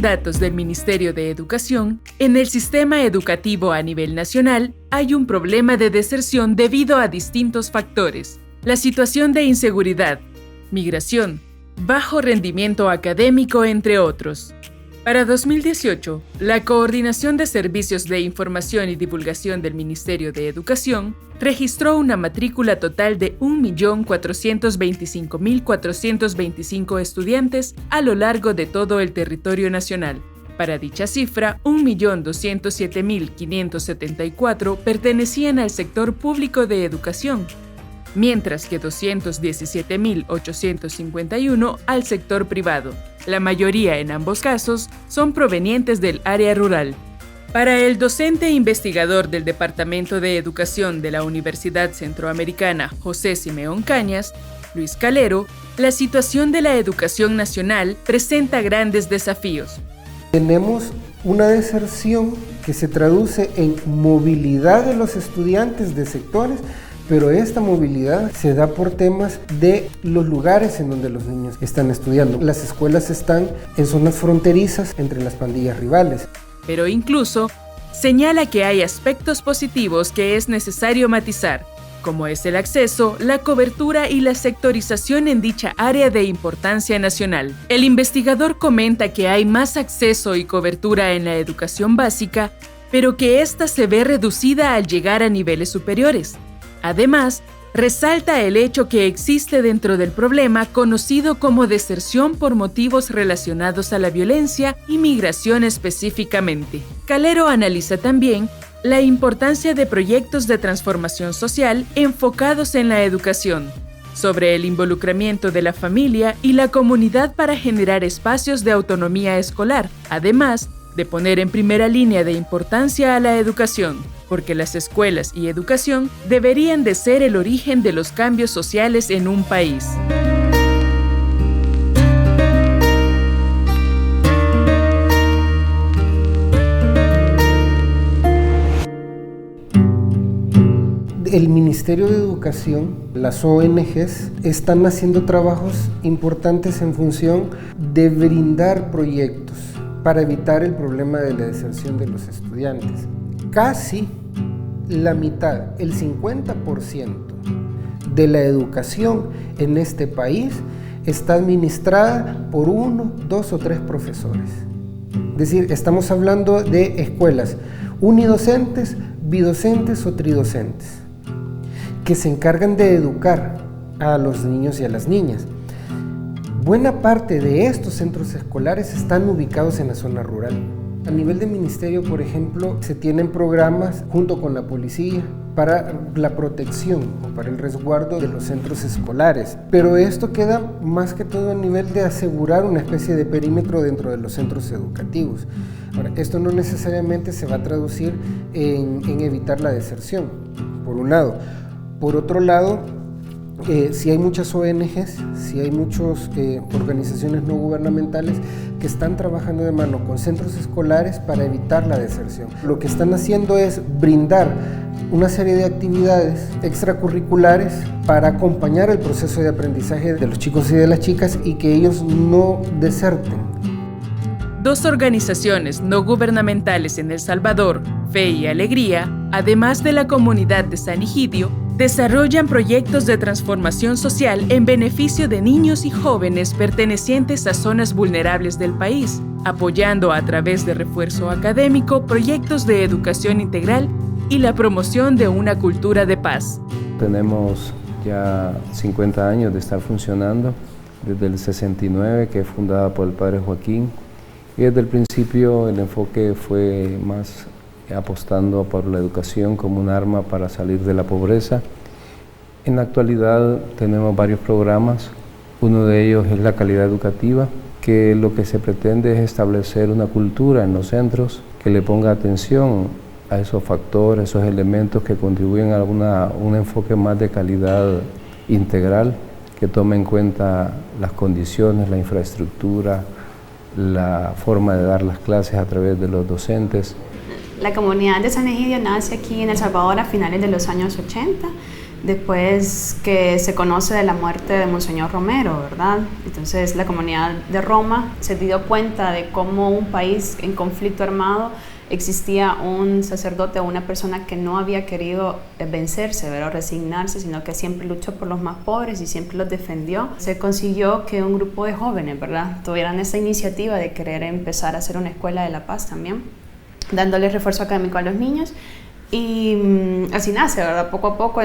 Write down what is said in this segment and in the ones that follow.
datos del Ministerio de Educación, en el sistema educativo a nivel nacional hay un problema de deserción debido a distintos factores. La situación de inseguridad, migración, bajo rendimiento académico, entre otros. Para 2018, la Coordinación de Servicios de Información y Divulgación del Ministerio de Educación registró una matrícula total de 1.425.425 estudiantes a lo largo de todo el territorio nacional. Para dicha cifra, 1.207.574 pertenecían al sector público de educación, mientras que 217.851 al sector privado. La mayoría en ambos casos son provenientes del área rural. Para el docente investigador del Departamento de Educación de la Universidad Centroamericana José Simeón Cañas, Luis Calero, la situación de la educación nacional presenta grandes desafíos. Tenemos una deserción que se traduce en movilidad de los estudiantes de sectores, pero esta movilidad se da por temas de los lugares en donde los niños están estudiando. Las escuelas están en zonas fronterizas entre las pandillas rivales. Pero incluso señala que hay aspectos positivos que es necesario matizar, como es el acceso, la cobertura y la sectorización en dicha área de importancia nacional. El investigador comenta que hay más acceso y cobertura en la educación básica, pero que ésta se ve reducida al llegar a niveles superiores. Además, resalta el hecho que existe dentro del problema conocido como deserción por motivos relacionados a la violencia y migración específicamente. Calero analiza también la importancia de proyectos de transformación social enfocados en la educación, sobre el involucramiento de la familia y la comunidad para generar espacios de autonomía escolar, además de poner en primera línea de importancia a la educación, porque las escuelas y educación deberían de ser el origen de los cambios sociales en un país. El Ministerio de Educación, las ONGs, están haciendo trabajos importantes en función de brindar proyectos para evitar el problema de la deserción de los estudiantes. Casi la mitad, el 50% de la educación en este país está administrada por 1, 2 o 3 profesores. Es decir, estamos hablando de escuelas unidocentes, bidocentes o tridocentes, que se encargan de educar a los niños y a las niñas. Buena parte de estos centros escolares están ubicados en la zona rural. A nivel de ministerio, por ejemplo, se tienen programas junto con la policía para la protección o para el resguardo de los centros escolares. Pero esto queda más que todo a nivel de asegurar una especie de perímetro dentro de los centros educativos. Ahora, esto no necesariamente se va a traducir en evitar la deserción, por un lado. Por otro lado, si hay muchas ONGs, si hay muchas organizaciones no gubernamentales que están trabajando de mano con centros escolares para evitar la deserción. Lo que están haciendo es brindar una serie de actividades extracurriculares para acompañar el proceso de aprendizaje de los chicos y de las chicas y que ellos no deserten. 2 organizaciones no gubernamentales en El Salvador, Fe y Alegría, además de la comunidad de San Egidio, desarrollan proyectos de transformación social en beneficio de niños y jóvenes pertenecientes a zonas vulnerables del país, apoyando a través de refuerzo académico proyectos de educación integral y la promoción de una cultura de paz. Tenemos ya 50 años de estar funcionando, desde el 69, que es fundada por el padre Joaquín, y desde el principio el enfoque fue más apostando por la educación como un arma para salir de la pobreza. En la actualidad tenemos varios programas, uno de ellos es la calidad educativa, que lo que se pretende es establecer una cultura en los centros que le ponga atención a esos factores, esos elementos que contribuyen a un enfoque más de calidad integral, que tome en cuenta las condiciones, la infraestructura, la forma de dar las clases a través de los docentes. La comunidad de San Egidio nace aquí en El Salvador a finales de los años 80. después que se conoce de la muerte de Monseñor Romero, ¿verdad? Entonces la comunidad de Roma se dio cuenta de cómo un país en conflicto armado existía un sacerdote o una persona que no había querido vencerse, ¿verdad? O resignarse, sino que siempre luchó por los más pobres y siempre los defendió. Se consiguió que un grupo de jóvenes, ¿verdad?, tuvieran esa iniciativa de querer empezar a hacer una escuela de la paz también, dándole refuerzo académico a los niños. Y así nace, ¿verdad? Poco a poco,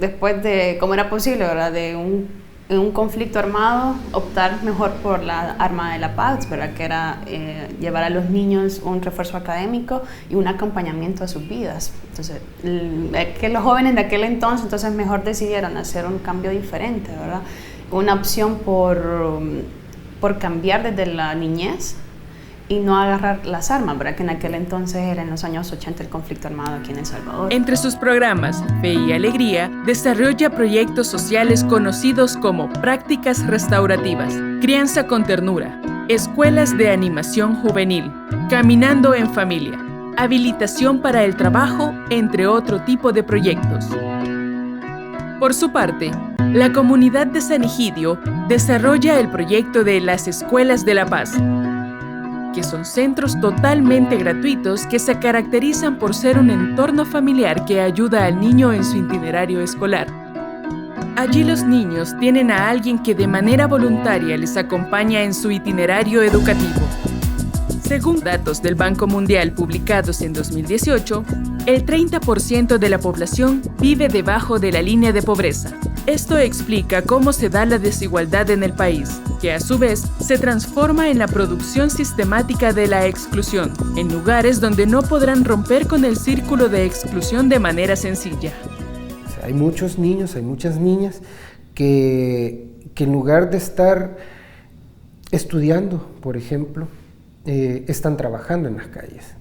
después de cómo era posible, ¿verdad?, de un conflicto armado, optar mejor por la arma de la paz, ¿verdad?, que era llevar a los niños un refuerzo académico y un acompañamiento a sus vidas. Entonces, que los jóvenes de aquel entonces mejor decidieron hacer un cambio diferente, ¿verdad? Una opción por cambiar desde la niñez y no agarrar las armas, ¿verdad?, que en aquel entonces era en los años 80 el conflicto armado aquí en El Salvador. Entre sus programas, Fe y Alegría, desarrolla proyectos sociales conocidos como prácticas restaurativas, crianza con ternura, escuelas de animación juvenil, caminando en familia, habilitación para el trabajo, entre otro tipo de proyectos. Por su parte, la comunidad de San Egidio desarrolla el proyecto de las Escuelas de la Paz, que son centros totalmente gratuitos que se caracterizan por ser un entorno familiar que ayuda al niño en su itinerario escolar. Allí los niños tienen a alguien que de manera voluntaria les acompaña en su itinerario educativo. Según datos del Banco Mundial publicados en 2018, el 30% de la población vive debajo de la línea de pobreza. Esto explica cómo se da la desigualdad en el país, que a su vez se transforma en la producción sistemática de la exclusión, en lugares donde no podrán romper con el círculo de exclusión de manera sencilla. Hay muchos niños, hay muchas niñas que en lugar de estar estudiando, por ejemplo, están trabajando en las calles.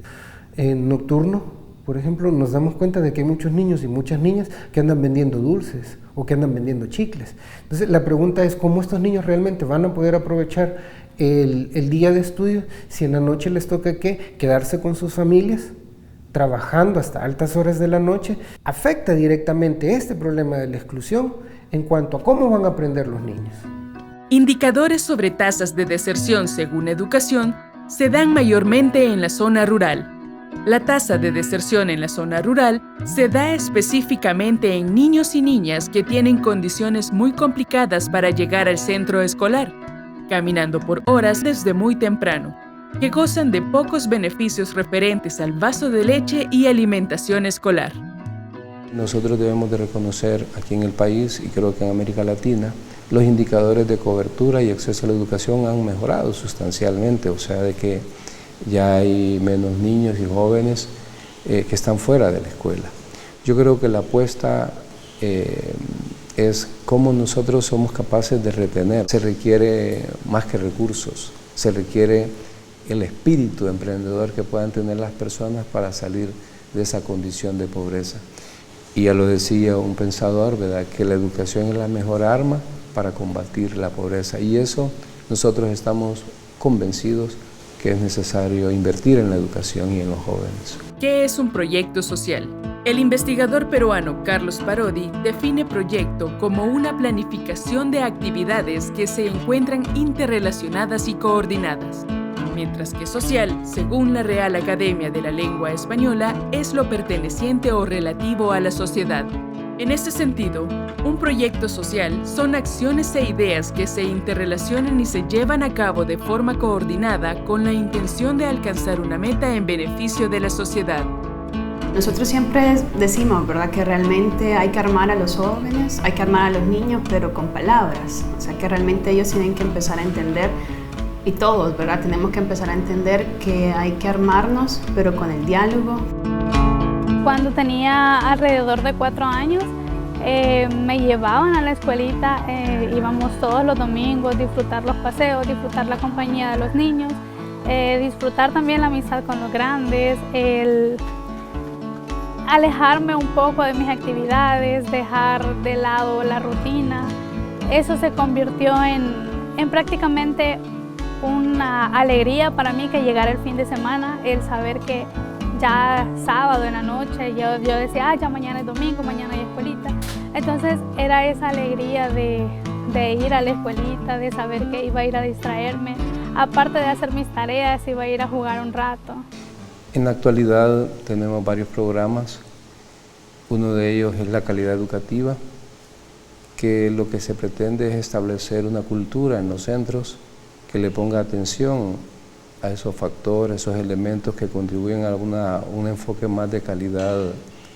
En nocturno, por ejemplo, nos damos cuenta de que hay muchos niños y muchas niñas que andan vendiendo dulces o que andan vendiendo chicles. Entonces la pregunta es cómo estos niños realmente van a poder aprovechar el día de estudio si en la noche les toca quedarse con sus familias, trabajando hasta altas horas de la noche. Afecta directamente este problema de la exclusión en cuanto a cómo van a aprender los niños. Indicadores sobre tasas de deserción según Educación se dan mayormente en la zona rural. La tasa de deserción en la zona rural se da específicamente en niños y niñas que tienen condiciones muy complicadas para llegar al centro escolar, caminando por horas desde muy temprano, que gozan de pocos beneficios referentes al vaso de leche y alimentación escolar. Nosotros debemos de reconocer aquí en el país, y creo que en América Latina, los indicadores de cobertura y acceso a la educación han mejorado sustancialmente, o sea, de que ya hay menos niños y jóvenes que están fuera de la escuela. Yo creo que la apuesta es cómo nosotros somos capaces de retener. Se requiere más que recursos, se requiere el espíritu emprendedor que puedan tener las personas para salir de esa condición de pobreza. Y ya lo decía un pensador, ¿verdad?, que la educación es la mejor arma para combatir la pobreza, y eso nosotros estamos convencidos que es necesario invertir en la educación y en los jóvenes. ¿Qué es un proyecto social? El investigador peruano Carlos Parodi define proyecto como una planificación de actividades que se encuentran interrelacionadas y coordinadas, mientras que social, según la Real Academia de la Lengua Española, es lo perteneciente o relativo a la sociedad. En este sentido, un proyecto social son acciones e ideas que se interrelacionan y se llevan a cabo de forma coordinada con la intención de alcanzar una meta en beneficio de la sociedad. Nosotros siempre decimos, ¿verdad?, que realmente hay que armar a los jóvenes, hay que armar a los niños, pero con palabras. O sea, que realmente ellos tienen que empezar a entender, y todos, ¿verdad?, tenemos que empezar a entender que hay que armarnos, pero con el diálogo. Cuando tenía alrededor de 4 años, me llevaban a la escuelita, íbamos todos los domingos, disfrutar los paseos, disfrutar la compañía de los niños, disfrutar también la amistad con los grandes, el alejarme un poco de mis actividades, dejar de lado la rutina. Eso se convirtió en prácticamente una alegría para mí, que llegara el fin de semana, el saber que ya sábado en la noche, yo decía, ya mañana es domingo, mañana hay escuelita. Entonces era esa alegría de ir a la escuelita, de saber que iba a ir a distraerme. Aparte de hacer mis tareas, iba a ir a jugar un rato. En la actualidad tenemos varios programas. Uno de ellos es la calidad educativa, que lo que se pretende es establecer una cultura en los centros que le ponga atención a esos factores, esos elementos que contribuyen a un enfoque más de calidad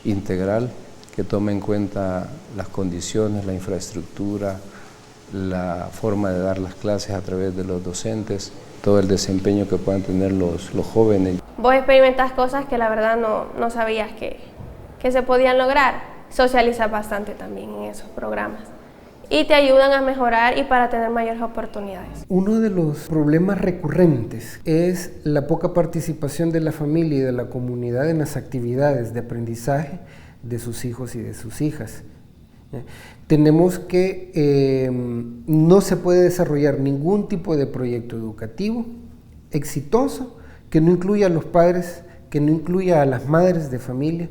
integral, que tome en cuenta las condiciones, la infraestructura, la forma de dar las clases a través de los docentes, todo el desempeño que puedan tener los jóvenes. Vos experimentás cosas que la verdad no sabías que se podían lograr. Socializas bastante también en esos programas y te ayudan a mejorar y para tener mayores oportunidades. Uno de los problemas recurrentes es la poca participación de la familia y de la comunidad en las actividades de aprendizaje de sus hijos y de sus hijas. Tenemos que no se puede desarrollar ningún tipo de proyecto educativo exitoso que no incluya a los padres, que no incluya a las madres de familia,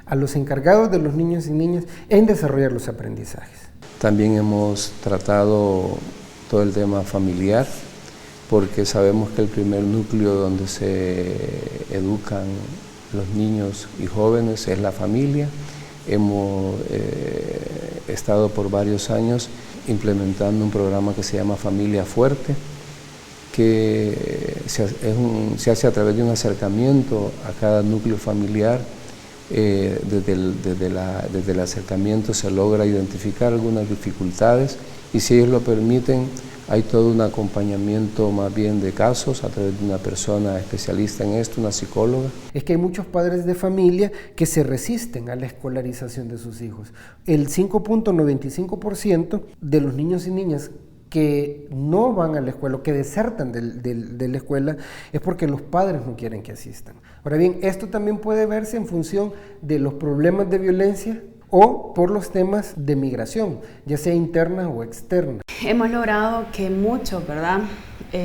a los encargados de los niños y niñas en desarrollar los aprendizajes. También hemos tratado todo el tema familiar, porque sabemos que el primer núcleo donde se educan los niños y jóvenes es la familia. Hemos estado por varios años implementando un programa que se llama Familia Fuerte, que se hace a través de un acercamiento a cada núcleo familiar. Desde el acercamiento se logra identificar algunas dificultades y si ellos lo permiten hay todo un acompañamiento más bien de casos a través de una persona especialista en esto, una psicóloga. Es que hay muchos padres de familia que se resisten a la escolarización de sus hijos. El 5.95% de los niños y niñas que no van a la escuela o que desertan de la escuela es porque los padres no quieren que asistan. Ahora bien, esto también puede verse en función de los problemas de violencia o por los temas de migración, ya sea interna o externa. Hemos logrado que muchos, ¿verdad?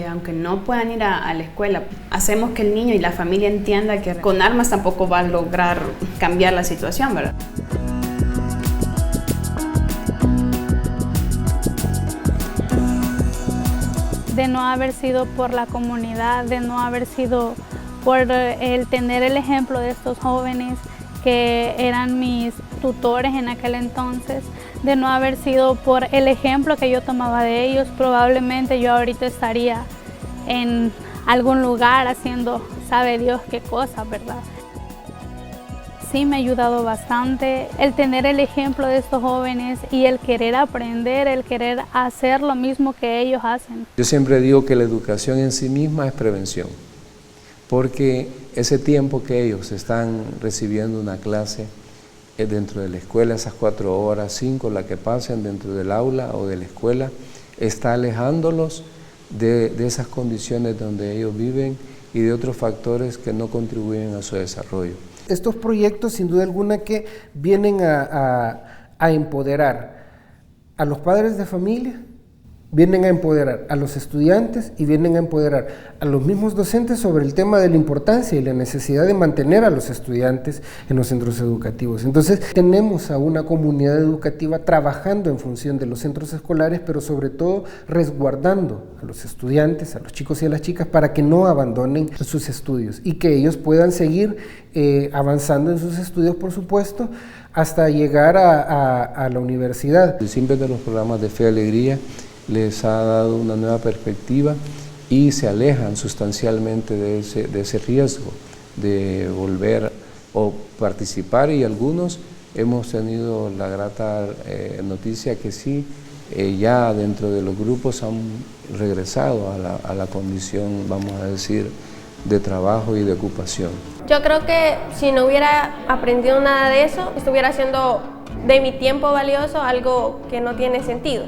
Aunque no puedan ir a la escuela, hacemos que el niño y la familia entienda que con armas tampoco va a lograr cambiar la situación, ¿verdad? De no haber sido por la comunidad, de no haber sido por el tener el ejemplo de estos jóvenes que eran mis tutores en aquel entonces, de no haber sido por el ejemplo que yo tomaba de ellos, probablemente yo ahorita estaría en algún lugar haciendo, sabe Dios qué cosa, ¿verdad? Sí me ha ayudado bastante el tener el ejemplo de estos jóvenes y el querer aprender, el querer hacer lo mismo que ellos hacen. Yo siempre digo que la educación en sí misma es prevención, porque ese tiempo que ellos están recibiendo una clase dentro de la escuela, esas 4 horas, 5, la que pasen dentro del aula o de la escuela, está alejándolos de esas condiciones donde ellos viven y de otros factores que no contribuyen a su desarrollo. Estos proyectos, sin duda alguna, que vienen a empoderar a los padres de familia, vienen a empoderar a los estudiantes y vienen a empoderar a los mismos docentes sobre el tema de la importancia y la necesidad de mantener a los estudiantes en los centros educativos. Entonces, tenemos a una comunidad educativa trabajando en función de los centros escolares, pero sobre todo resguardando a los estudiantes, a los chicos y a las chicas, para que no abandonen sus estudios y que ellos puedan seguir avanzando en sus estudios, por supuesto, hasta llegar a la universidad. El simple de los programas de Fe y Alegría les ha dado una nueva perspectiva y se alejan sustancialmente de ese riesgo de volver o participar, y algunos hemos tenido la grata noticia que sí, ya dentro de los grupos han regresado a la condición, vamos a decir, de trabajo y de ocupación. Yo creo que si no hubiera aprendido nada de eso, estuviera haciendo de mi tiempo valioso algo que no tiene sentido.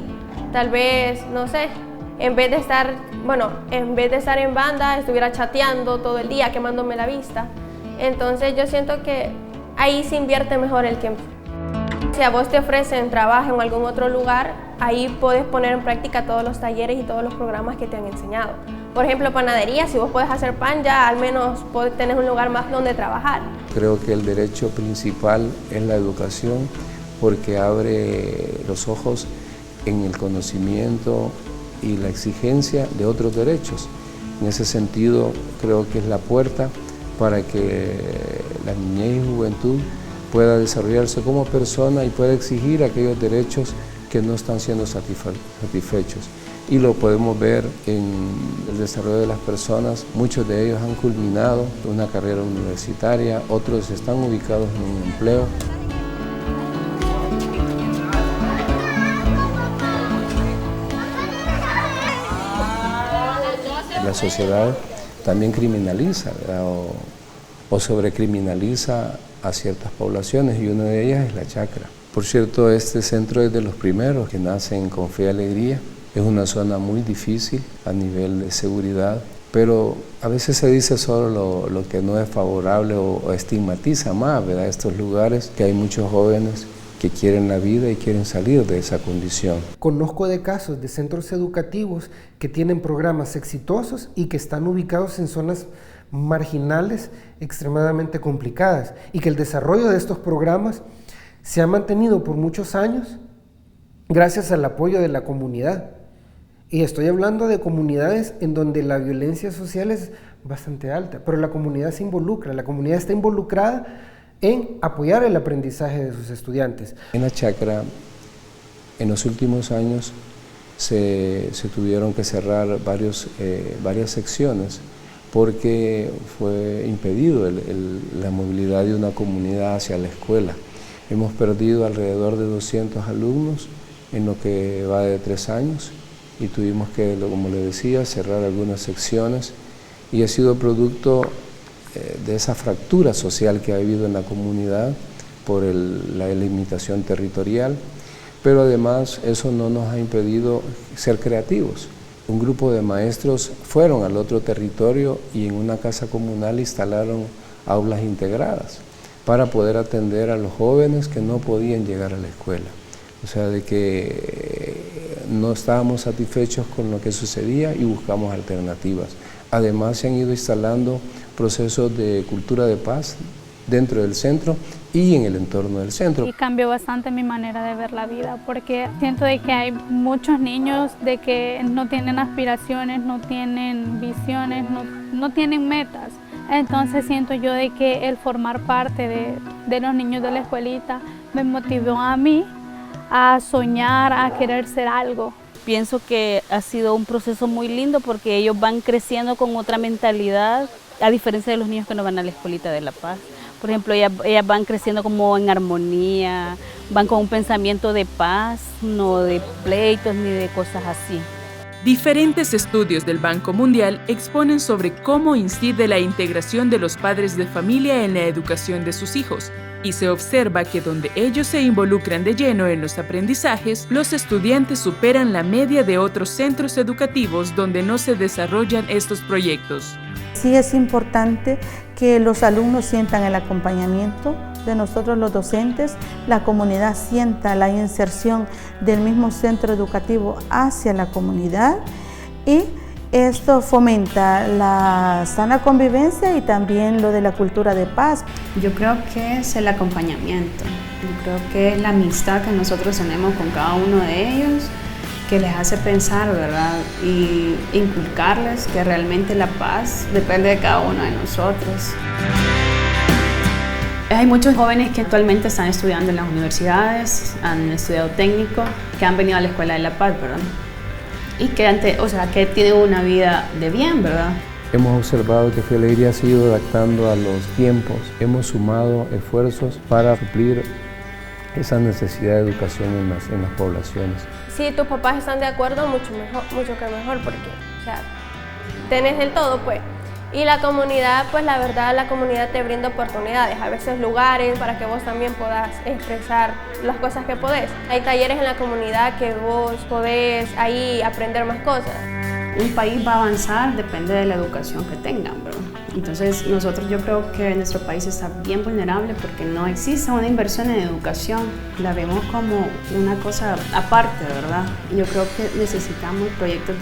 Tal vez, no sé, en vez de estar en banda, estuviera chateando todo el día, quemándome la vista. Entonces yo siento que ahí se invierte mejor el tiempo. Si a vos te ofrecen trabajo en algún otro lugar, ahí puedes poner en práctica todos los talleres y todos los programas que te han enseñado. Por ejemplo, panadería, si vos podés hacer pan, ya al menos tenés un lugar más donde trabajar. Creo que el derecho principal es la educación porque abre los ojos en el conocimiento y la exigencia de otros derechos. En ese sentido, creo que es la puerta para que la niñez y juventud pueda desarrollarse como persona y pueda exigir aquellos derechos que no están siendo satisfechos. Y lo podemos ver en el desarrollo de las personas. Muchos de ellos han culminado una carrera universitaria, otros están ubicados en un empleo. La sociedad también criminaliza, ¿verdad? o sobrecriminaliza a ciertas poblaciones, y una de ellas es la chacra. Por cierto, este centro es de los primeros que nacen con Fe y Alegría. Es una zona muy difícil a nivel de seguridad, pero a veces se dice solo lo que no es favorable o estigmatiza más, ¿verdad? Estos lugares, que hay muchos jóvenes que quieren la vida y quieren salir de esa condición. Conozco de casos de centros educativos que tienen programas exitosos y que están ubicados en zonas marginales extremadamente complicadas, y que el desarrollo de estos programas se ha mantenido por muchos años gracias al apoyo de la comunidad. Y estoy hablando de comunidades en donde la violencia social es bastante alta, pero la comunidad se involucra, la comunidad está involucrada en apoyar el aprendizaje de sus estudiantes. En la chacra, en los últimos años, se tuvieron que cerrar varias secciones porque fue impedido la movilidad de una comunidad hacia la escuela. Hemos perdido alrededor de 200 alumnos en lo que va de 3 años y tuvimos que, como le decía, cerrar algunas secciones, y ha sido producto de esa fractura social que ha habido en la comunidad por la limitación territorial, pero además eso no nos ha impedido ser creativos. Un grupo de maestros fueron al otro territorio y en una casa comunal instalaron aulas integradas para poder atender a los jóvenes que no podían llegar a la escuela. O sea, de que no estábamos satisfechos con lo que sucedía y buscamos alternativas. Además, se han ido instalando procesos de cultura de paz dentro del centro y en el entorno del centro. Y cambió bastante mi manera de ver la vida, porque siento de que hay muchos niños de que no tienen aspiraciones, no tienen visiones, no tienen metas. Entonces siento yo de que el formar parte de los niños de la escuelita me motivó a mí a soñar, a querer ser algo. Pienso que ha sido un proceso muy lindo porque ellos van creciendo con otra mentalidad, a diferencia de los niños que no van a la escuelita de La Paz. Por ejemplo, ellas van creciendo como en armonía, van con un pensamiento de paz, no de pleitos ni de cosas así. Diferentes estudios del Banco Mundial exponen sobre cómo incide la integración de los padres de familia en la educación de sus hijos, y se observa que donde ellos se involucran de lleno en los aprendizajes, los estudiantes superan la media de otros centros educativos donde no se desarrollan estos proyectos. Sí es importante que los alumnos sientan el acompañamiento de nosotros los docentes, la comunidad sienta la inserción del mismo centro educativo hacia la comunidad, y esto fomenta la sana convivencia y también lo de la cultura de paz. Yo creo que es el acompañamiento, yo creo que es la amistad que nosotros tenemos con cada uno de ellos, que les hace pensar, ¿verdad? Y inculcarles que realmente la paz depende de cada uno de nosotros. Hay muchos jóvenes que actualmente están estudiando en las universidades, han estudiado técnico, que han venido a la Escuela de La Paz, ¿verdad? Y que tienen una vida de bien, ¿verdad? Hemos observado que Fe y Alegría se ha ido adaptando a los tiempos. Hemos sumado esfuerzos para suplir esa necesidad de educación en las poblaciones. Si tus papás están de acuerdo, mucho que mejor, porque tenés el todo, pues. Y la comunidad, pues la verdad, la comunidad te brinda oportunidades, a veces lugares para que vos también puedas expresar las cosas que podés. Hay talleres en la comunidad que vos podés ahí aprender más cosas. Un país va a avanzar, depende de la educación que tengan, ¿verdad? Entonces nosotros, yo creo que nuestro país está bien vulnerable porque no existe una inversión en educación, la vemos como una cosa aparte, ¿verdad? Yo creo que necesitamos proyectos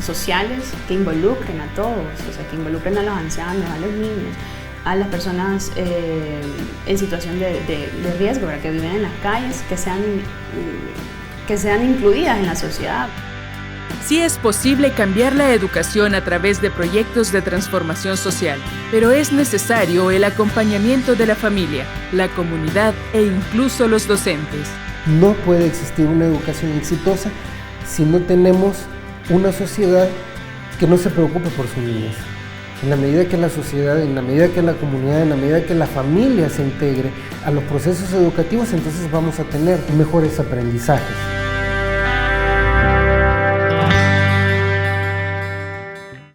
sociales que involucren a todos, o sea, que involucren a los ancianos, a los niños, a las personas en situación de riesgo, ¿verdad? Que viven en las calles, que sean incluidas en la sociedad. Sí es posible cambiar la educación a través de proyectos de transformación social, pero es necesario el acompañamiento de la familia, la comunidad e incluso los docentes. No puede existir una educación exitosa si no tenemos una sociedad que no se preocupe por sus niños. En la medida que la sociedad, en la medida que la comunidad, en la medida que la familia se integre a los procesos educativos, entonces vamos a tener mejores aprendizajes.